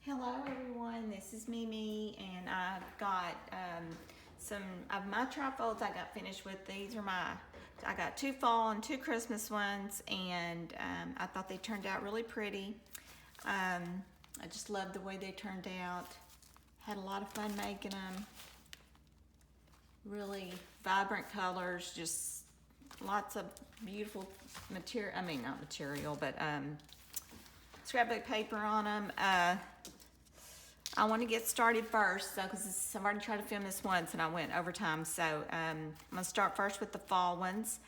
Hello everyone, this is Mimi and I've got some of my trifolds I got finished with. These are I got 2 fall and 2 Christmas ones, and I thought they turned out really pretty. I just love the way they turned out. Had a lot of fun making them. Really vibrant colors, just lots of beautiful material, not material, but scrapbook paper on them. I want to get started first, because I've already tried to film this once and I went over time. So I'm going to start first with the fall ones.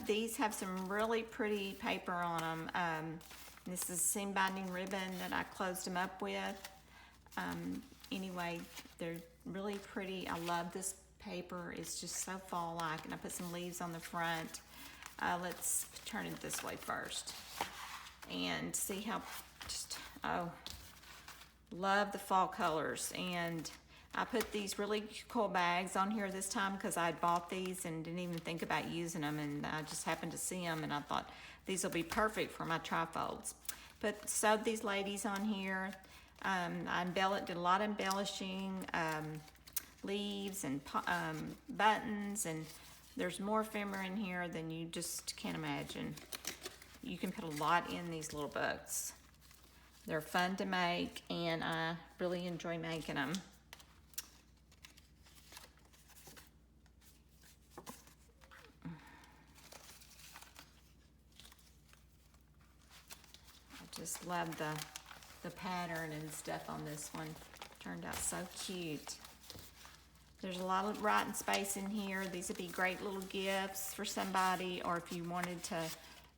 These have some really pretty paper on them. This is seam binding ribbon that I closed them up with. Anyway, they're really pretty. I love this paper. It's just so fall-like, and I put some leaves on the front. Let's turn it this way first and see how love the fall colors. And I put these really cool bags on here this time because I bought these and didn't even think about using them, and I just happened to see them and I thought these will be perfect for my trifolds. Sewed these ladies on here. I did a lot of embellishing, leaves and buttons, and there's more ephemera in here than you just can't imagine. You can put a lot in these little books. They're fun to make, and I really enjoy making them. I just love the pattern and stuff on this one. Turned out so cute. There's a lot of writing space in here. These would be great little gifts for somebody, or if you wanted to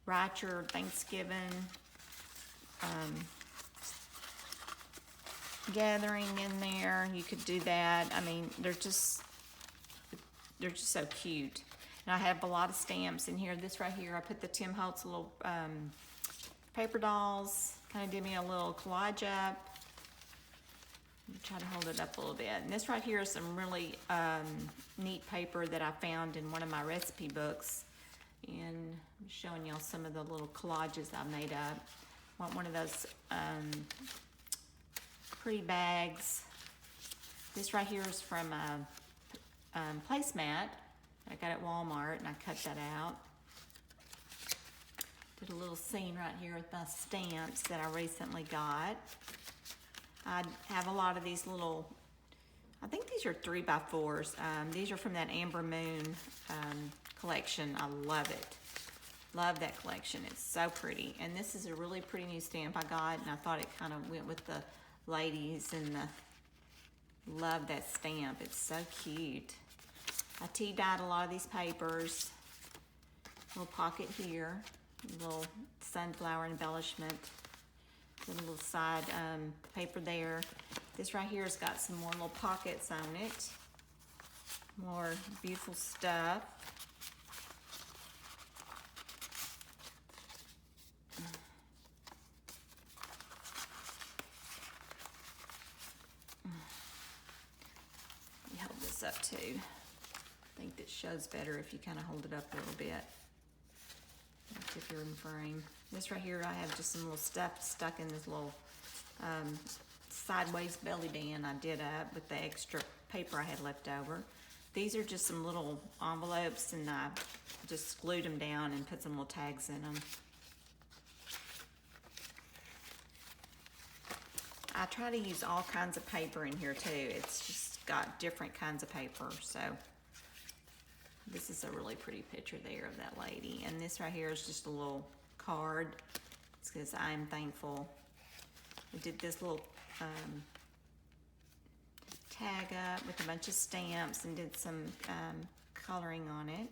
write your Thanksgiving gathering in there, you could do that. I mean, they're just so cute. And I have a lot of stamps in here. This right here, I put the Tim Holtz little paper dolls. Kind of did me a little collage up. Try to hold it up a little bit. And this right here is some really neat paper that I found in one of my recipe books. And I'm showing y'all some of the little collages I made up. Want one of those pretty bags. This right here is from a placemat I got at Walmart, and I cut that out. Did a little scene right here with my stamps that I recently got. I have a lot of these little, I think these are 3x4s. These are from that Amber Moon collection. I love it. Love that collection. It's so pretty. And this is a really pretty new stamp I got, and I thought it kind of went with the ladies, and love that stamp. It's so cute. I tea dyed a lot of these papers. Little pocket here. Little sunflower embellishment. A little side paper there. This right here has got some more little pockets on it. More beautiful stuff. Let me hold this up too. I think that shows better if you kind of hold it up a little bit. If you're in frame. This right here, I have just some little stuff stuck in this little sideways belly band I did up with the extra paper I had left over. These are just some little envelopes, and I just glued them down and put some little tags in them. I try to use all kinds of paper in here too. It's just got different kinds of paper, so this is a really pretty picture there of that lady. And this right here is just a little card. It says, "I am thankful." I did this little tag up with a bunch of stamps and did some coloring on it.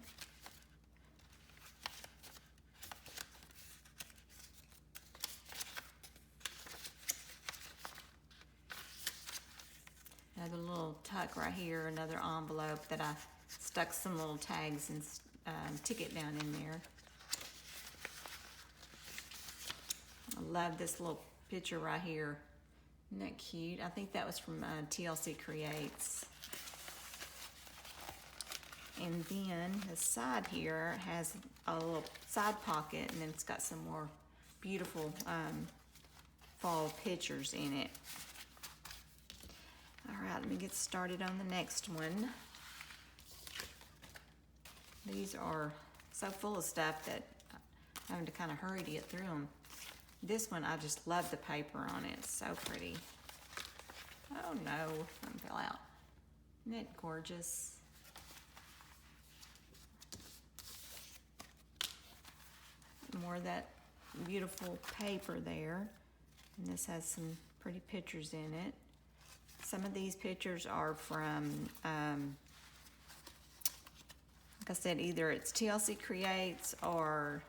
Another little tuck right here, another envelope that I stuck some little tags and ticket down in there. I love this little picture right here. Isn't that cute? I think that was from TLC Creates. And then the side here has a little side pocket, and then it's got some more beautiful fall pictures in it. All right, let me get started on the next one. These are so full of stuff that I'm having to kind of hurry to get through them. This one, I just love the paper on it. It's so pretty. Oh no, something fell out. Isn't it gorgeous? More of that beautiful paper there. And this has some pretty pictures in it. Some of these pictures are from, like I said, either it's TLC Creates or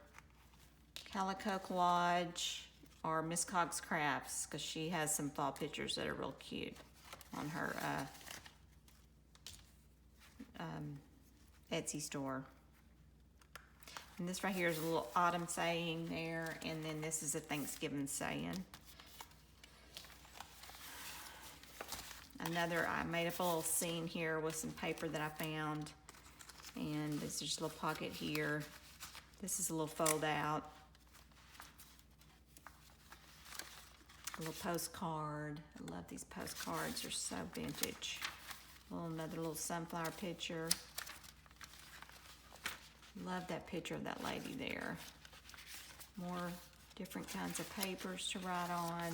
Calico Collage or Miss Cogg's Crafts, because she has some fall pictures that are real cute on her Etsy store. And this right here is a little autumn saying there, and then this is a Thanksgiving saying. I made up a little scene here with some paper that I found, and there's just a little pocket here. This is a little fold out. A little postcard. I love these postcards. They're so vintage. Another little sunflower picture. Love that picture of that lady there. More different kinds of papers to write on.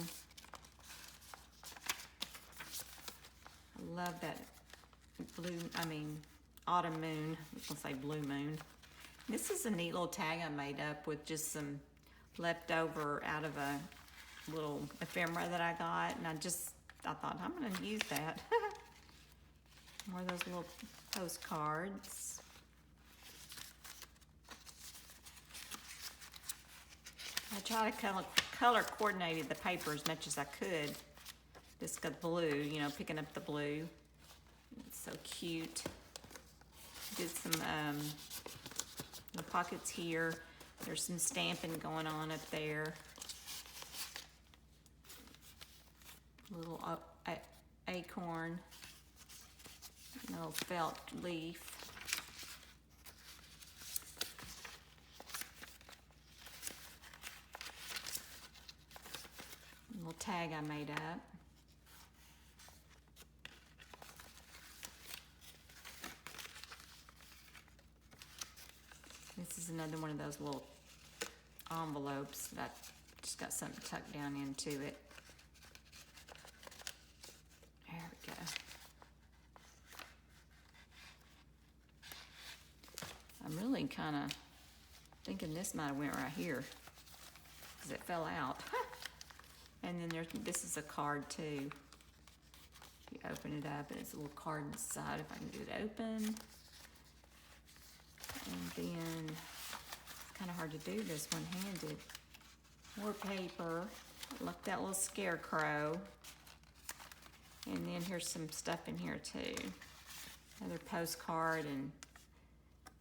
I love that autumn moon. I was gonna say blue moon. This is a neat little tag I made up with just some leftover out of a little ephemera that I got, and I thought I'm gonna use that. More of those little postcards. I try to color coordinated the paper as much as I could. This got blue, picking up the blue. It's so cute. Did some the pockets here. There's some stamping going on up there. Little acorn. Little felt leaf. Little tag I made up. This is another one of those little envelopes that I just got something tucked down into it. There we go. I'm really kind of thinking this might have went right here because it fell out. And then this is a card too. You open it up and it's a little card inside if I can get it open. And then, it's kind of hard to do this one-handed. More paper, look that little scarecrow. And then here's some stuff in here too. Another postcard, and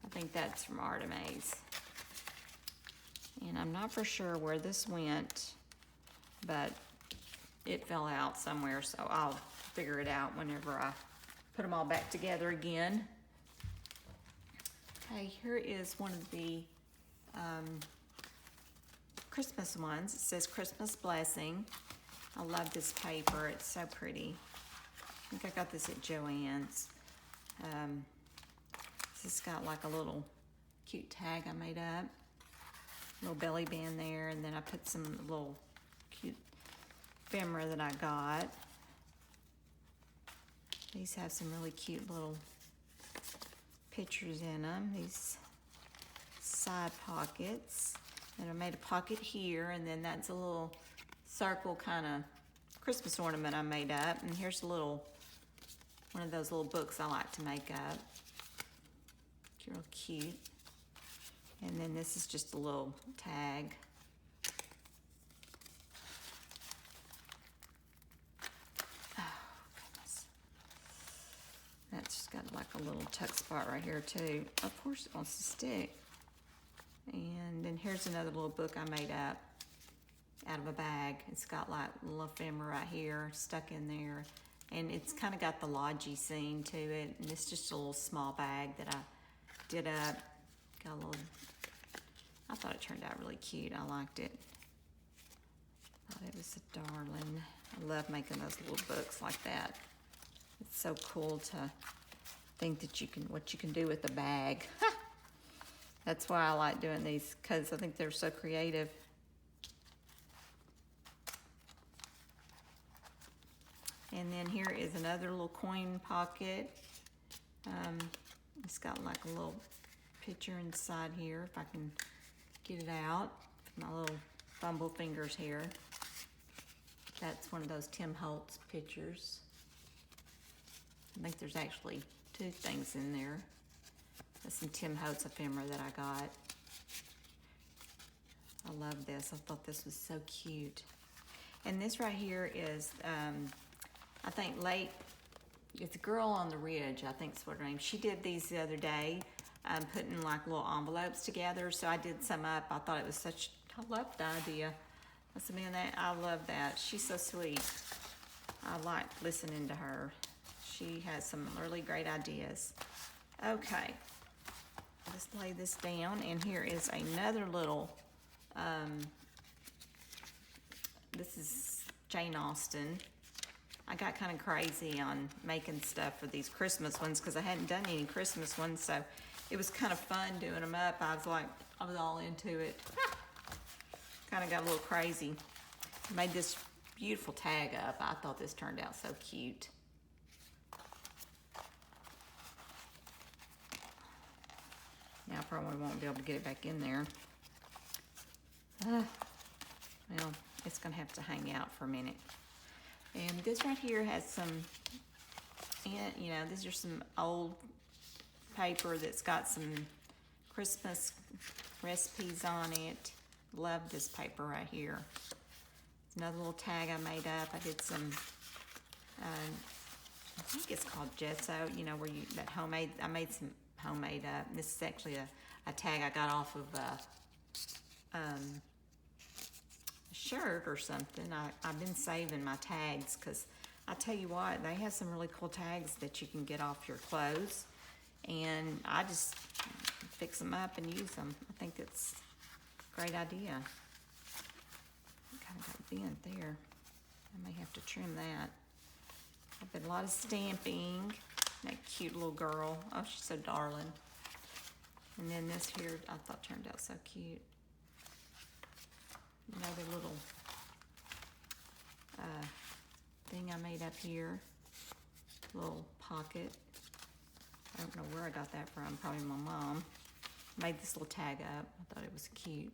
I think that's from Artemis. And I'm not for sure where this went, but it fell out somewhere, so I'll figure it out whenever I put them all back together again. Okay, here is one of the Christmas ones. It says Christmas Blessing. I love this paper. It's so pretty. I think I got this at Joann's. This has got like a little cute tag I made up. Little belly band there, and then I put some little cute ephemera that I got. These have some really cute little pictures in them. These side pockets. And I made a pocket here, and then that's a little circle kind of Christmas ornament I made up. And here's a little, one of those little books I like to make up. It's real cute. And then this is just a little tag. Oh, goodness. That's just got like a little tuck spot right here too. Of course it wants to stick. And then here's another little book I made up out of a bag. It's got like a little ephemera right here stuck in there. And it's kind of got the lodgy scene to it. And it's just a little small bag that I did up. Got a little, I thought it turned out really cute. I liked it. Thought it was a darling. I love making those little books like that. It's so cool to think that what you can do with a bag. That's why I like doing these, because I think they're so creative. And then here is another little coin pocket. It's got like a little picture inside here, if I can get it out. My little fumble fingers here. That's one of those Tim Holtz pictures. I think there's actually 2 things in there. That's some Tim Holtz ephemera that I got. I love this. I thought this was so cute. And this right here is, I think it's a Girl on the Ridge, I think is what her name. She did these the other day, putting like little envelopes together. So I did some up. I thought it was I love the idea. I love that. She's so sweet. I like listening to her. She has some really great ideas. Okay, let's lay this down. And here is another little, this is Jane Austen. I got kind of crazy on making stuff for these Christmas ones because I hadn't done any Christmas ones, so it was kind of fun doing them up. I was all into it. Kind of got a little crazy. Made this beautiful tag up. I thought this turned out so cute. Now I probably won't be able to get it back in there. Well, it's gonna have to hang out for a minute. And this right here has some, these are some old paper that's got some Christmas recipes on it. Love this paper right here. Another little tag I made up. I did some, I think it's called gesso, where I made some homemade up. This is actually a tag I got off of a shirt or something. I've been saving my tags because I tell you what, they have some really cool tags that you can get off your clothes, and I just fix them up and use them. I think it's a great idea. Kind of got bent there. I may have to trim that. I've been a lot of stamping. That cute little girl. Oh, she's so darling. And then this here I thought turned out so cute. Another little thing I made up here. Little pocket. I don't know where I got that from. Probably my mom. Made this little tag up. I thought it was cute.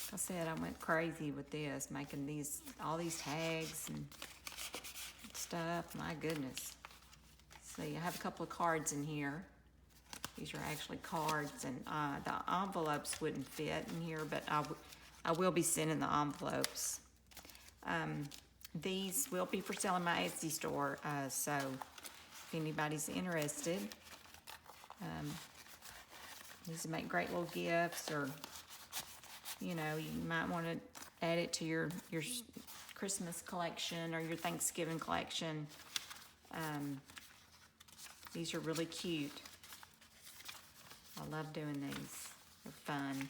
Like I said, I went crazy with this, making all these tags and stuff. My goodness. See, I have a couple of cards in here. These are actually cards, and the envelopes wouldn't fit in here, but I will be sending the envelopes. These will be for sale in my Etsy store, so if anybody's interested, these make great little gifts, or you might want to add it to your Christmas collection or your Thanksgiving collection. These are really cute. I love doing these. They're fun.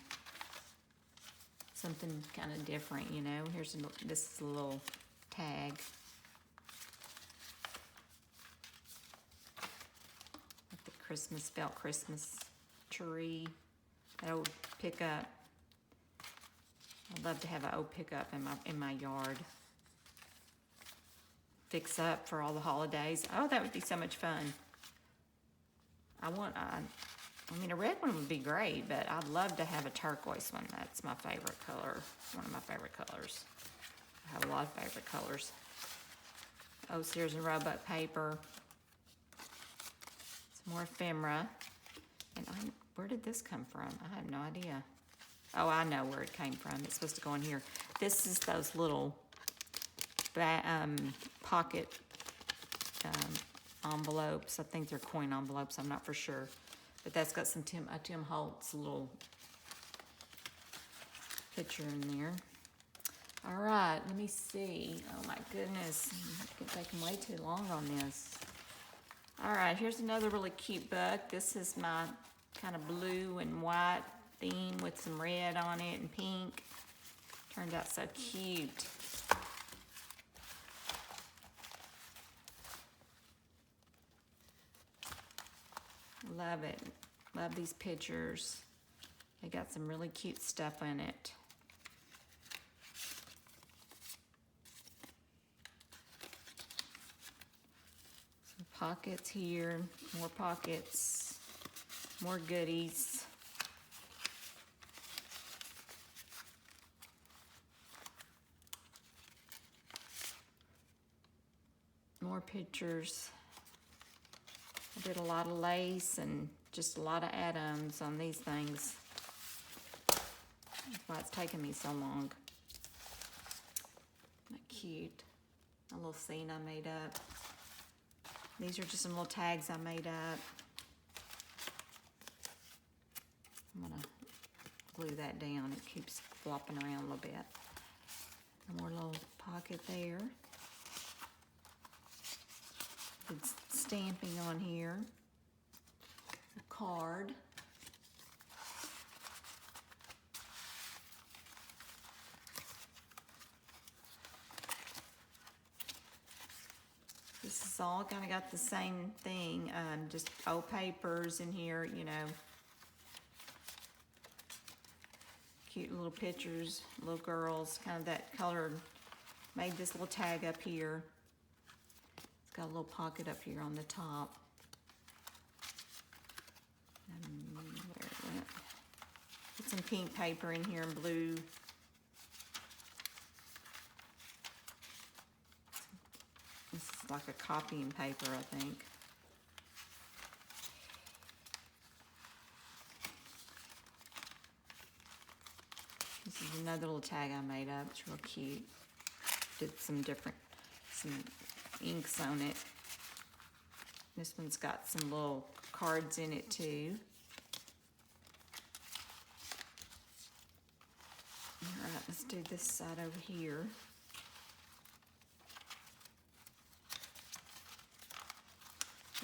Something kind of different, this is a little tag. With the felt Christmas tree. That old pickup. I'd love to have an old pickup in my yard. Fix up for all the holidays. Oh, that would be so much fun. A red one would be great, but I'd love to have a turquoise one. That's my favorite color. One of my favorite colors. I have a lot of favorite colors. Oh, Sears and Roebuck paper. Some more ephemera. And where did this come from? I have no idea. Oh, I know where it came from. It's supposed to go in here. This is those little pocket envelopes. I think they're coin envelopes. I'm not for sure. But that's got some Tim Holtz little picture in there. All right, let me see. Oh my goodness, it's taking way too long on this. All right, here's another really cute book. This is my kind of blue and white theme with some red on it and pink. Turned out so cute. Love it. Love these pictures. They got some really cute stuff in it. Some pockets here, more pockets, more goodies. More pictures. I did a lot of lace and just a lot of add-ons on these things. That's why it's taken me so long. Isn't that cute? A little scene I made up. These are just some little tags I made up. I'm gonna glue that down. It keeps flopping around a little bit. One more little pocket there. It's stamping on here. A card. This is all kind of got the same thing, just old papers in here, you know. Cute little pictures, little girls, kind of that colored. Made this little tag up here. It's got a little pocket up here on the top. And where it went. Put some pink paper in here and blue. This is like a copying paper, I think. This is another little tag I made up. It's real cute. Did some inks on it. This one's got some little cards in it too. All right, let's do this side over here.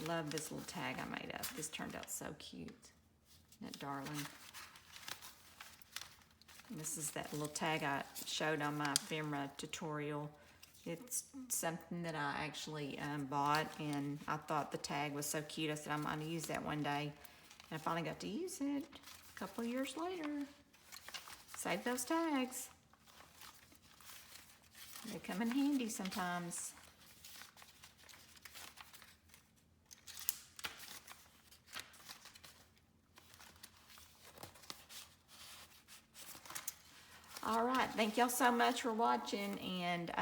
Love this little tag I made up. This turned out so cute. Isn't that darling? And this is that little tag I showed on my ephemera tutorial. It's something that I actually bought, and I thought the tag was so cute. I said, I'm going to use that one day. And I finally got to use it a couple of years later. Save those tags. They come in handy sometimes. All right, thank y'all so much for watching, and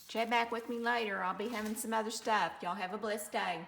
chat back with me later. I'll be having some other stuff. Y'all have a blessed day.